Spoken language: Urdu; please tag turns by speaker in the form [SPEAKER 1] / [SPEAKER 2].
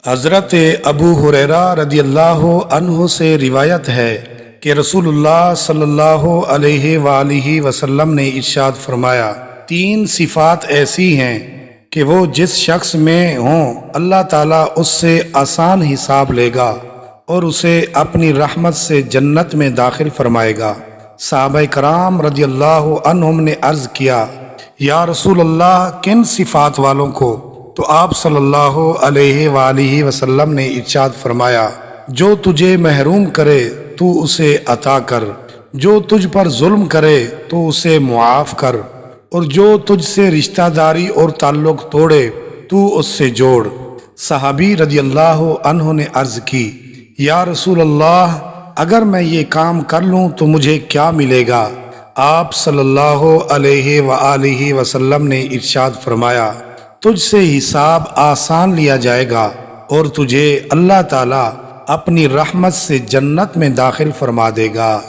[SPEAKER 1] حضرت ابو ہریرہ رضی اللہ عنہ سے روایت ہے کہ رسول اللہ صلی اللہ علیہ وآلہ وسلم نے ارشاد فرمایا، تین صفات ایسی ہیں کہ وہ جس شخص میں ہوں اللہ تعالیٰ اس سے آسان حساب لے گا اور اسے اپنی رحمت سے جنت میں داخل فرمائے گا۔ صحابہ کرام رضی اللہ عنہم نے عرض کیا، یا رسول اللہ کن صفات والوں کو؟ تو آپ صلی اللہ علیہ وآلہ وسلم نے ارشاد فرمایا، جو تجھے محروم کرے تو اسے عطا کر، جو تجھ پر ظلم کرے تو اسے معاف کر، اور جو تجھ سے رشتہ داری اور تعلق توڑے تو اس سے جوڑ۔ صحابی رضی اللہ عنہ نے عرض کی، یا رسول اللہ اگر میں یہ کام کر لوں تو مجھے کیا ملے گا؟ آپ صلی اللہ علیہ وآلہ وسلم نے ارشاد فرمایا، تجھ سے حساب آسان لیا جائے گا اور تجھے اللہ تعالیٰ اپنی رحمت سے جنت میں داخل فرما دے گا۔